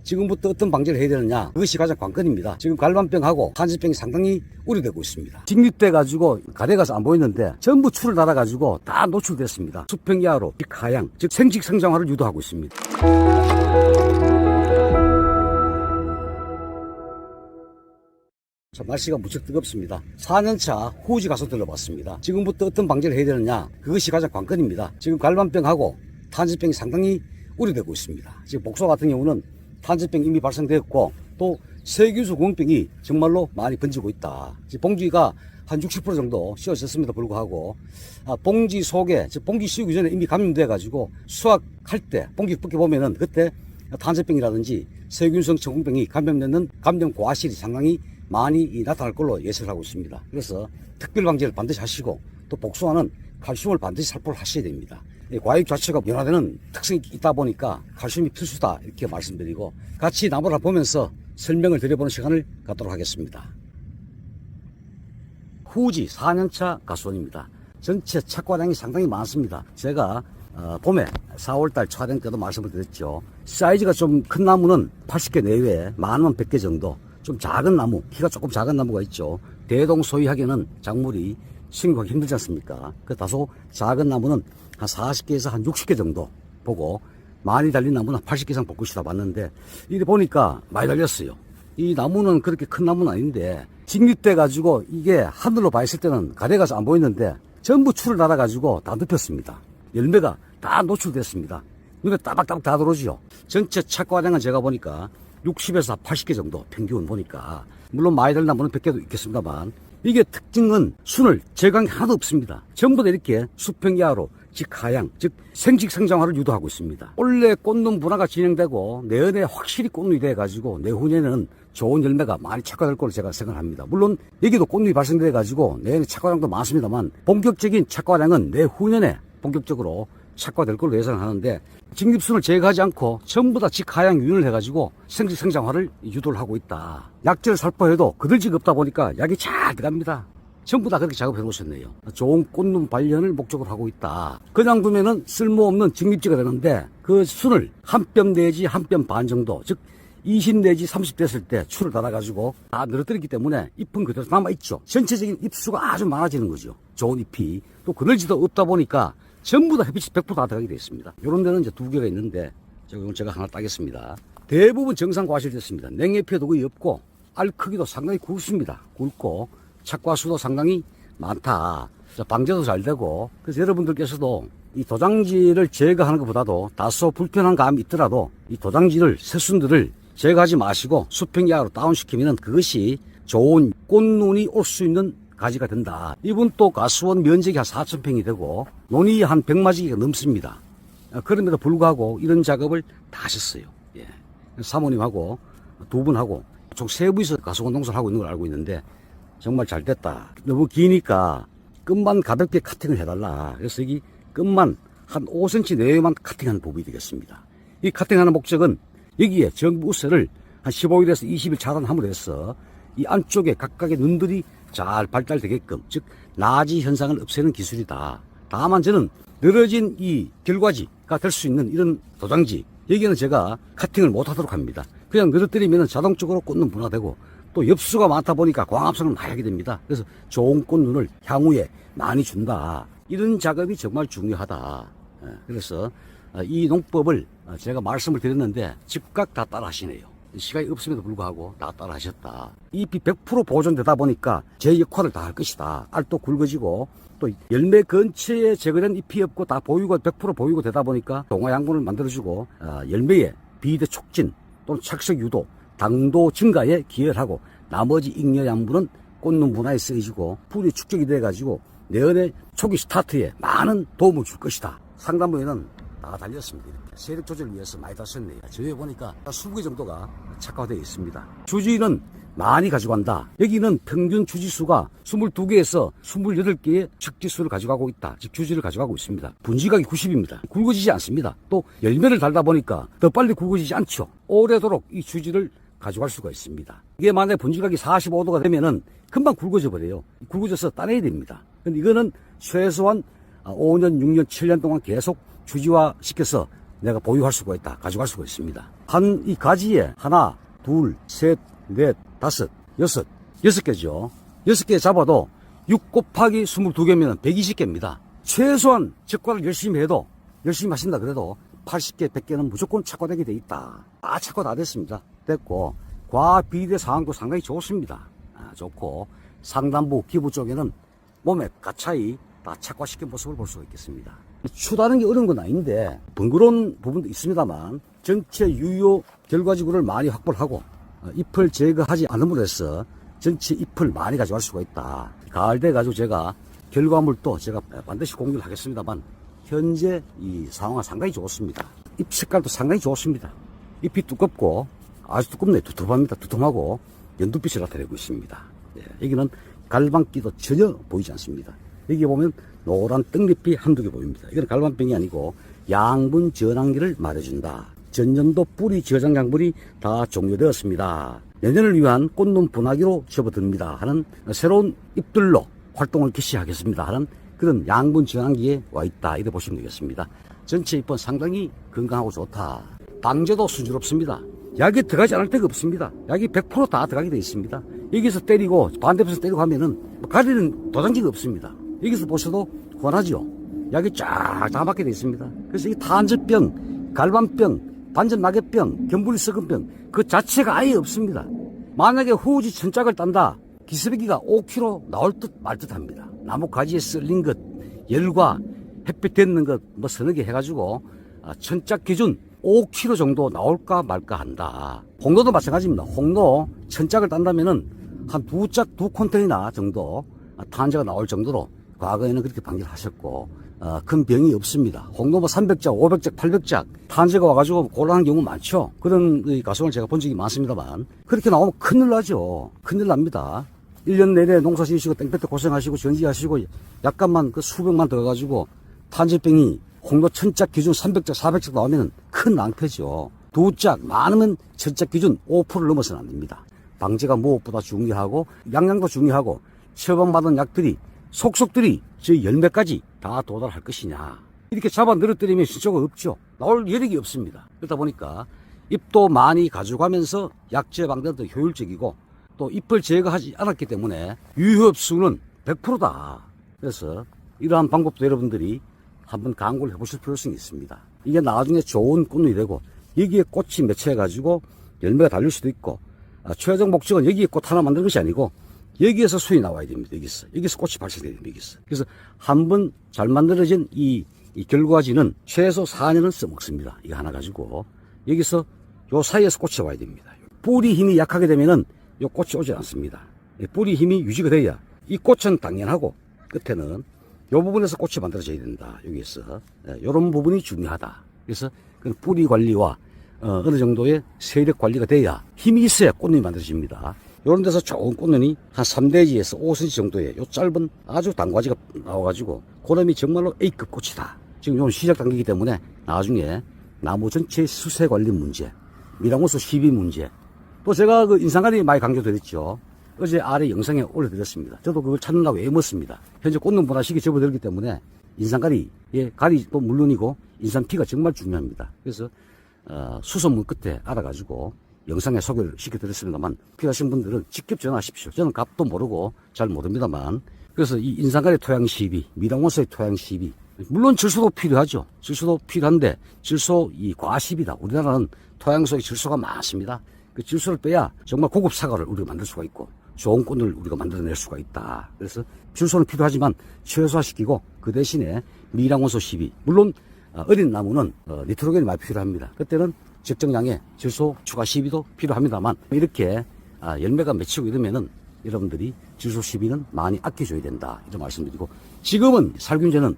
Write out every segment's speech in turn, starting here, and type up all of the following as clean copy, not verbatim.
지금부터 어떤 방제를 해야 되느냐, 그것이 가장 관건입니다. 지금 갈반병하고 탄저병이 상당히 우려되고 있습니다. 직립돼 가지고 가래가서 안 보이는데 전부 추를 달아 가지고 다 노출됐습니다. 수평 이하로 하양, 즉 생식 성장화를 유도하고 있습니다. 자, 날씨가 무척 뜨겁습니다. 4년차 후지 가서 들러봤습니다. 지금부터 어떤 방제를 해야 되느냐, 그것이 가장 관건입니다. 지금 갈반병하고 탄저병이 상당히 우려되고 있습니다. 지금 복소 같은 경우는 탄저병이 이미 발생되었고 또 세균수 구멍병이 정말로 많이 번지고 있다. 지금 봉지가 한 60% 정도 씌워졌음에도 불구하고 봉지 속에, 즉 봉지 씌우기 전에 이미 감염돼 가지고 수확할 때 봉지 벗겨보면은 그때 탄저병이라든지 세균성 청궁병이 감염되는 감염 과실이 상당히 많이 나타날 걸로 예측하고 있습니다. 그래서 특별 방제를 반드시 하시고 또 복숭아는 칼슘을 반드시 살포를 하셔야 됩니다. 과육 자체가 변화되는 특성이 있다 보니까 칼슘이 필수다 이렇게 말씀드리고 같이 나무를 보면서 설명을 드려보는 시간을 갖도록 하겠습니다. 후지 4년차 가수원입니다. 전체 착과량이 상당히 많습니다. 제가 봄에 4월달 촬영 때도 말씀을 드렸죠. 사이즈가 좀 큰 나무는 80개 내외에 많으면 100개 정도, 좀 작은 나무, 키가 조금 작은 나무가 있죠. 대동소이하게는 작물이 심기가 힘들지 않습니까? 그 다소 작은 나무는 한 40개에서 한 60개 정도 보고 많이 달린 나무는 80개 이상 볼 것이다 봤는데 이래 보니까 많이 달렸어요. 이 나무는 그렇게 큰 나무는 아닌데 직립돼 가지고 이게 하늘로 봤을 때는 가래가서 안 보이는데 전부 추를 달아 가지고 다 눕혔습니다. 열매가 다 노출됐습니다. 눈에 따박따박 다 들어오죠. 전체 착과량은 제가 보니까 60에서 80개 정도 평균 보니까, 물론 많이 달린 나무는 100개도 있겠습니다만 이게 특징은 순을 제거한 게 하나도 없습니다. 전부 다 이렇게 수평 이하로 즉 하양, 즉 생식 성장화를 유도하고 있습니다. 원래 꽃눈 분화가 진행되고 내년에 확실히 꽃눈이 돼가지고 내후년에는 좋은 열매가 많이 착과될 걸로 제가 생각합니다. 물론 여기도 꽃눈이 발생돼가지고 내년에 착과량도 많습니다만 본격적인 착과량은 내후년에 본격적으로 착과될 걸로 예상하는데 직립순을 제거하지 않고 전부 다 직하양 유인을 해가지고 생식 성장화를 유도를 하고 있다. 약재를 살포해도 그들지가 없다 보니까 약이 잘 들어갑니다. 전부 다 그렇게 작업해 놓으셨네요. 좋은 꽃눈 발현을 목적으로 하고 있다. 그냥 두면은 쓸모없는 직립지가 되는데 그 순을 한 뼘 내지 한 뼘 반 정도, 즉 20 내지 30 됐을 때 추를 달아가지고 다 늘어뜨렸기 때문에 잎은 그대로 남아있죠. 전체적인 잎수가 아주 많아지는 거죠. 좋은 잎이. 또 그늘지도 없다 보니까 전부 다 햇빛이 100%다 들어가게 되어 있습니다. 이런 데는 이제 2개가 있는데 제가 하나 따겠습니다. 대부분 정상 과실됐습니다. 냉잎에도 거의 없고 알 크기도 상당히 굵습니다. 굵고 착과수도 상당히 많다. 방제도 잘 되고, 그래서 여러분들께서도 이 도장지를 제거하는 것보다도 다소 불편한 감이 있더라도 이 도장지를, 새순들을 제거하지 마시고 수평 이하로 다운시키면 그것이 좋은 꽃눈이 올 수 있는 가지가 된다. 이분 또 가수원 면적이 한 4,000평이 되고 논이 한 100마지가 넘습니다. 그럼에도 불구하고 이런 작업을 다 하셨어요. 예. 사모님하고 두 분하고 총 3분이서 가수원 농사를 하고 있는 걸 알고 있는데 정말 잘 됐다. 너무 기니까 끝만 가볍게 카팅을 해달라. 그래서 여기 끝만 한 5cm 내외만 카팅하는 부분이 되겠습니다. 이 카팅하는 목적은 여기에 정부 우세를 한 15일에서 20일 차단함으로 해서 이 안쪽에 각각의 눈들이 잘 발달되게끔, 즉 나지 현상을 없애는 기술이다. 다만 저는 늘어진 이 결과지가 될 수 있는 이런 도장지, 여기는 제가 카팅을 못하도록 합니다. 그냥 늘어뜨리면 자동적으로 꽃눈 분화되고 또 엽수가 많다 보니까 광합성을 많이 하게 됩니다. 그래서 좋은 꽃눈을 향후에 많이 준다. 이런 작업이 정말 중요하다. 그래서 이 농법을 제가 말씀을 드렸는데 즉각 다 따라 하시네요. 시간이 없음에도 불구하고 다 따라 하셨다. 잎이 100% 보존되다 보니까 제 역할을 다 할 것이다. 알도 굵어지고 또 열매 근처에 제거된 잎이 없고 다 보유가 100% 보유가 되다 보니까 동화 양분을 만들어주고 열매의 비대 촉진 또는 착색 유도, 당도 증가에 기여를 하고 나머지 잉여 양분은 꽃눈 분화에 쓰여지고 풀이 축적이 돼가지고 내년에 초기 스타트에 많은 도움을 줄 것이다. 상단부에는 다 달렸습니다. 이렇게 세력 조절을 위해서 많이 달렸네요. 저기 보니까 20개 정도가 착화되어 있습니다. 주지는 많이 가져간다. 여기는 평균 주지수가 22개에서 28개의 축지수를 가져가고 있다. 즉 주지를 가져가고 있습니다. 분지각이 90입니다. 굵어지지 않습니다. 또 열매를 달다 보니까 더 빨리 굵어지지 않죠. 오래도록 이 주지를 가져갈 수가 있습니다. 이게 만약에 분지각이 45도가 되면은 금방 굵어져 버려요. 굵어져서 따내야 됩니다. 근데 이거는 최소한 5년, 6년, 7년 동안 계속 주지화 시켜서 내가 보유할 수가 있다. 가져갈 수가 있습니다. 한 이 가지에 하나, 둘, 셋, 넷, 다섯, 여섯, 6개죠. 6개 잡아도 6 곱하기 22개면 120개입니다. 최소한 적과를 열심히 해도, 열심히 하신다 그래도 80개, 100개는 무조건 착과되게 돼 있다. 착과 다 됐습니다. 됐고, 과비대 상황도 상당히 좋습니다. 좋고, 상단부, 기부 쪽에는 몸에 가차이 다 착과시킨 모습을 볼 수가 있겠습니다. 추다는 게 어려운 건 아닌데, 번거로운 부분도 있습니다만, 전체 유효 결과지구를 많이 확보를 하고, 잎을 제거하지 않음으로 해서 전체 잎을 많이 가져갈 수가 있다. 가을 돼 가지고 제가 결과물도 제가 반드시 공유를 하겠습니다만, 현재 이 상황은 상당히 좋습니다. 잎 색깔도 상당히 좋습니다. 잎이 두껍고 아주 두껍네. 두툼합니다. 두툼하고 연두빛을 나타내고 있습니다. 여기는 갈방기도 전혀 보이지 않습니다. 여기 보면 노란 떡잎이 한두 개 보입니다. 이건 갈방병이 아니고 양분 전환기를 말해준다. 전년도 뿌리 저장 작물이 다 종료되었습니다. 내년을 위한 꽃눈 분화기로 접어듭니다 하는 새로운 잎들로 활동을 개시하겠습니다 하는 그런 양분 전환기에 와 있다. 이렇게 보시면 되겠습니다. 전체 잎은 상당히 건강하고 좋다. 방제도 순조롭습니다. 약이 들어가지 않을 데가 없습니다. 약이 100% 다 들어가게 되어 있습니다. 여기서 때리고 반대편에서 때리고 하면은 가리는 도장지가 없습니다. 여기서 보셔도 권하죠. 약이 쫙 다 맞게 되어 있습니다. 그래서 이 탄저병, 갈반병, 반전낙엽병, 견분이 썩은 병 그 자체가 아예 없습니다. 만약에 후지 천짝을 딴다, 기습기가 5kg 나올 듯 말 듯 합니다. 나무 가지에 썰린 것, 열과 햇빛 닿는 것 뭐 서너 개 해가지고 천짝 기준 5kg 정도 나올까 말까 한다. 홍로도 마찬가지입니다. 홍로 천짝을 딴다면은 한 두 컨테이너 정도 탄저가 나올 정도로 과거에는 그렇게 방기를 하셨고, 큰 병이 없습니다. 홍로 뭐 300짝, 500짝, 800짝 탄저가 와가지고 곤란한 경우 많죠. 그런 가수를 제가 본 적이 많습니다만, 그렇게 나오면 큰일 나죠. 큰일 납니다. 1년 내내 농사 지으시고 땡볕에 고생하시고 전지하시고 약간만 그 수백만 들어가지고 탄저병이 홍로 천짝 기준 300짝, 400짝 나오면 큰 낭패죠. 두 짝, 많으면 천짝 기준 5%를 넘어서는 안 됩니다. 방제가 무엇보다 중요하고 양양도 중요하고 처방받은 약들이 속속들이 저 열매까지 다 도달할 것이냐. 이렇게 잡아 늘어뜨리면 실효가 없죠. 나올 여력이 없습니다. 그러다 보니까 잎도 많이 가져가면서 약제 방제도 효율적이고 또 잎을 제거하지 않았기 때문에 유효흡수는 100%다. 그래서 이러한 방법도 여러분들이 한번 강구를 해보실 필요성이 있습니다. 이게 나중에 좋은 꽃눈이 되고 여기에 꽃이 맺혀가지고 열매가 달릴 수도 있고, 최종 목적은 여기에 꽃 하나 만드는 것이 아니고 여기에서 수이 나와야 됩니다. 여기서 꽃이 발생해야 됩니다. 여기서. 그래서 한번 잘 만들어진 이 결과지는 최소 4년은 써먹습니다. 이거 하나 가지고 여기서 요 사이에서 꽃이 와야 됩니다. 뿌리 힘이 약하게 되면은 요 꽃이 오지 않습니다. 뿌리 힘이 유지가 돼야 이 꽃은 당연하고 끝에는 요 부분에서 꽃이 만들어져야 된다. 여기서 요런 부분이 중요하다. 그래서 그 뿌리 관리와 어느 정도의 세력 관리가 돼야 힘이 있어야 꽃눈이 만들어집니다. 요런 데서 좋은 꽃눈이 한 3대지에서 5cm 정도의 요 짧은 아주 단과지가 나와가지고 그놈이 정말로 A급 꽃이다. 지금 요건 시작 단계이기 때문에 나중에 나무 전체 수세 관리 문제, 미랑호수 시비 문제, 또 제가 그 인상가리 많이 강조드렸죠. 어제 아래 영상에 올려드렸습니다. 저도 그걸 찾느라고 애먹습니다. 현재 꽃눈 분화식이 접어들기 때문에 인상가리의 가리도 물론이고 인상피가 정말 중요합니다. 그래서 수소문 끝에 알아가지고 영상에 소개를 시켜드렸습니다만, 필요하신 분들은 직접 전화하십시오. 저는 값도 모르고 잘 모릅니다만. 그래서 이 인상가리 토양 시비, 미랑원소의 토양 시비, 물론 질소도 필요하죠. 질소도 필요한데 질소 이 과시비다. 우리나라는 토양속에 질소가 많습니다. 그 질소를 빼야 정말 고급 사과를 우리가 만들 수가 있고 좋은 꽃을 우리가 만들어낼 수가 있다. 그래서 질소는 필요하지만 최소화시키고 그 대신에 미랑원소 시비, 물론 어린 나무는 니트로겐이 많이 필요합니다. 그때는 적정량의 질소 추가 시비도 필요합니다만, 이렇게 열매가 맺히고 이러면은 여러분들이 질소 시비는 많이 아껴줘야 된다. 이런 말씀드리고, 지금은 살균제는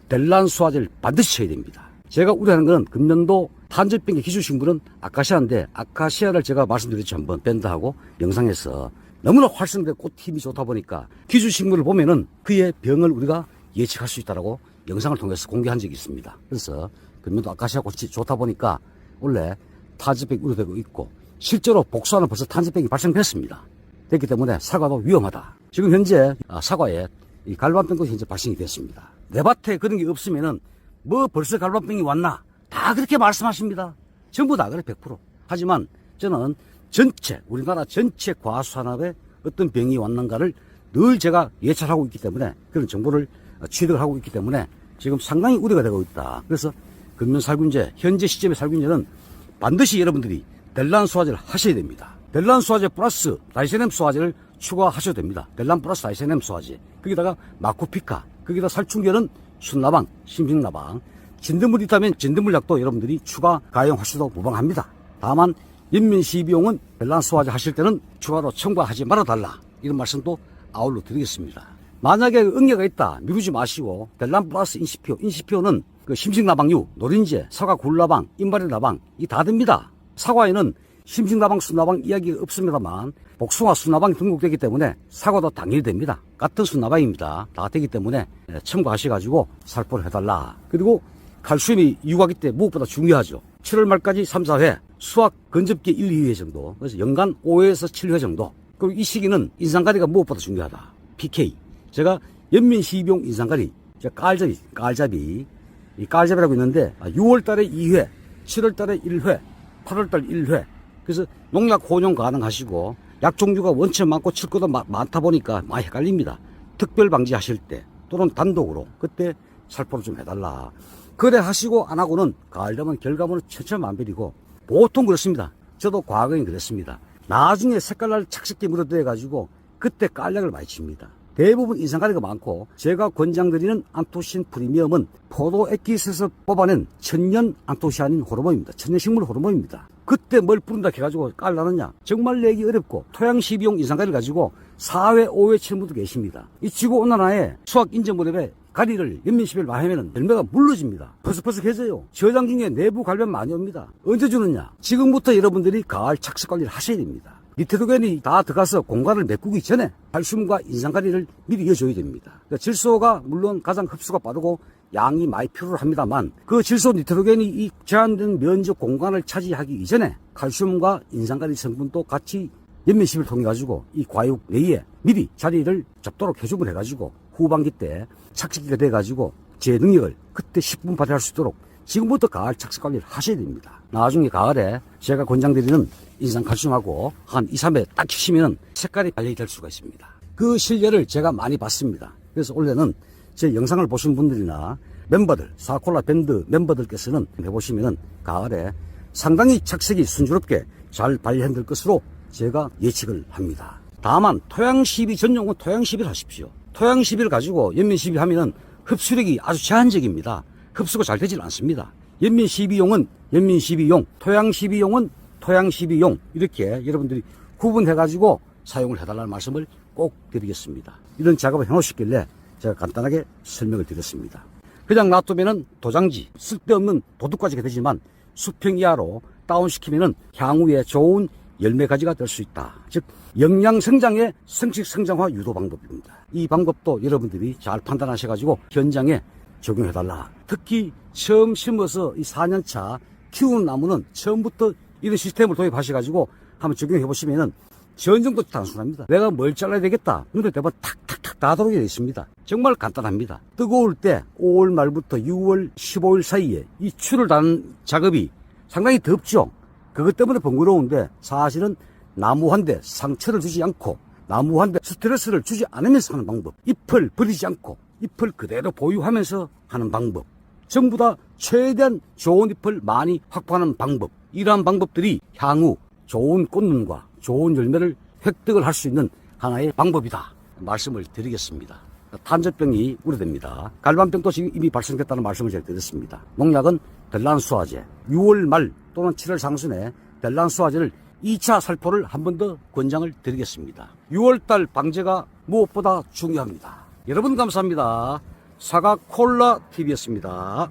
델란수아제를 반드시 쳐야 됩니다. 제가 우려하는 건 금년도 탄저병의 기술식물은 아카시아인데, 아카시아를 제가 말씀드렸죠. 한번 밴드하고 영상에서 너무나 활성된 꽃 힘이 좋다 보니까 기술식물을 보면은 그의 병을 우리가 예측할 수 있다라고 영상을 통해서 공개한 적이 있습니다. 그래서 금년도 아카시아 꽃이 좋다 보니까 원래 탄저병이 우려되고 있고, 실제로 복수하는 벌써 탄저병이 발생됐습니다. 됐기 때문에 사과도 위험하다. 지금 현재 사과에 이 갈반병도 현재 발생이 됐습니다. 내 밭에 그런 게 없으면은 뭐 벌써 갈반병이 왔나? 다 그렇게 말씀하십니다. 전부 다 그래, 100%. 하지만 저는 전체 우리나라 전체 과수산업에 어떤 병이 왔는가를 늘 제가 예찰하고 있기 때문에 그런 정보를 취득을 하고 있기 때문에 지금 상당히 우려가 되고 있다. 그래서 근면살균제 현재 시점의 살균제는 반드시 여러분들이 델란 수화제를 하셔야 됩니다. 델란 수화제 플러스 다이세넴 수화제를 추가하셔도 됩니다. 델란 플러스 다이세넴 수화제 거기다가 마코피카 거기다 살충제는 순나방, 심식나방 진드물이 있다면 진드물약도 여러분들이 추가 가용하셔도 무방합니다. 다만 연면시비용은 델란 수화제 하실 때는 추가로 첨가하지 말아달라 이런 말씀도 아울러 드리겠습니다. 만약에 응애가 있다 미루지 마시고 델란 플러스 인시피오는 그 심식나방류, 노린제, 사과 굴나방, 인바리나방 이 다 됩니다. 사과에는 심식나방, 순나방 이야기가 없습니다만 복숭아, 순나방이 등록되기 때문에 사과도 당연히 됩니다. 같은 순나방입니다. 다 되기 때문에 첨가하셔가지고 살포를 해달라. 그리고 칼슘이 유과기 때 무엇보다 중요하죠. 7월 말까지 3, 4회, 수확 건접기 1, 2회 정도, 그래서 연간 5회에서 7회 정도. 그리고 이 시기는 인상가리가 무엇보다 중요하다. PK. 제가 연면시비용 인상가리, 깔잡이, 이 깔잡이라고 있는데 6월 달에 2회, 7월 달에 1회, 8월 달 1회. 그래서 농약 혼용 가능하시고 약 종류가 원체 많고 칠 것도 많다 보니까 많이 헷갈립니다. 특별 방지하실 때 또는 단독으로 그때 살포를 좀 해달라. 그래 하시고 안 하고는 가을 되면 결과물은 천차만별이고 보통 그렇습니다. 저도 과거엔 그랬습니다. 나중에 색깔날 착색기 물어들여 가지고 그때 깔약을 많이 칩니다. 대부분 인상가리가 많고 제가 권장드리는 안토신 프리미엄은 포도 액기스에서 뽑아낸 천연 안토시아닌 호르몬입니다. 천연식물 호르몬입니다. 그때 뭘 뿌린다 해가지고 깔라느냐 정말 내기 어렵고 토양시비용 인상가리를 가지고 4회 5회 치는 분도 계십니다. 이 지구온난화에 수확 인정 무렵에 가리를 연면시비를 많이 하면 열매가 물러집니다. 퍼석퍼석해져요. 저장 중에 내부 갈변 많이 옵니다. 언제 주느냐 지금부터 여러분들이 가을 착색 관리를 하셔야 됩니다. 니트로겐이 다 들어가서 공간을 메꾸기 전에 칼슘과 인상가리를 미리 이어줘야 됩니다. 그러니까 질소가 물론 가장 흡수가 빠르고 양이 많이 필요를 합니다만 그 질소 니트로겐이 이 제한된 면적 공간을 차지하기 이전에 칼슘과 인상가리 성분도 같이 연면시비를 통해 가지고 이 과육 내에 미리 자리를 잡도록 해주을 해가지고 후반기 때 착색기가 돼가지고 제 능력을 그때 10분 발휘할 수 있도록 지금부터 가을 착색 관리를 하셔야 됩니다. 나중에 가을에 제가 권장드리는 인상칼슘하고 한 2, 3회 딱 치시면 색깔이 발휘될 수가 있습니다. 그 실례를 제가 많이 봤습니다. 그래서 원래는 제 영상을 보신 분들이나 멤버들, 사콜라 밴드 멤버들께서는 해보시면은 가을에 상당히 착색이 순조롭게 잘 발휘될 것으로 제가 예측을 합니다. 다만 토양시비 전용은 토양시비를 하십시오. 토양시비를 가지고 연면시비 하면은 흡수력이 아주 제한적입니다. 흡수가 잘 되질 않습니다. 연면시비용은 연면시비용, 토양시비용은 토양시비용 이렇게 여러분들이 구분해가지고 사용을 해달라는 말씀을 꼭 드리겠습니다. 이런 작업을 해놓으셨길래 제가 간단하게 설명을 드렸습니다. 그냥 놔두면은 도장지, 쓸데없는 도둑가지가 되지만 수평 이하로 다운시키면은 향후에 좋은 열매가지가 될 수 있다. 즉 영양성장의 성식성장화 유도 방법입니다. 이 방법도 여러분들이 잘 판단하셔가지고 현장에 적용해달라. 특히 처음 심어서 이 4년차 키우는 나무는 처음부터 이런 시스템을 도입하셔가지고 한번 적용해보시면은 전정도 단순합니다. 내가 뭘 잘라야 되겠다. 눈에 대면 탁탁탁 다 들어오게 되어 있습니다. 정말 간단합니다. 뜨거울 때 5월 말부터 6월 15일 사이에 이 추를 다는 작업이 상당히 덥죠. 그것 때문에 번거로운데 사실은 나무 한 대 상처를 주지 않고 나무 한 대 스트레스를 주지 않으면서 하는 방법. 잎을 버리지 않고 잎을 그대로 보유하면서 하는 방법. 전부 다 최대한 좋은 잎을 많이 확보하는 방법. 이러한 방법들이 향후 좋은 꽃눈과 좋은 열매를 획득을 할 수 있는 하나의 방법이다. 말씀을 드리겠습니다. 탄저병이 우려됩니다. 갈반병도 지금 이미 발생됐다는 말씀을 제가 드렸습니다. 농약은 델란수화제 6월 말 또는 7월 상순에 델란수화제를 2차 살포를 한 번 더 권장을 드리겠습니다. 6월달 방제가 무엇보다 중요합니다. 여러분 감사합니다. 사과콜라TV였습니다.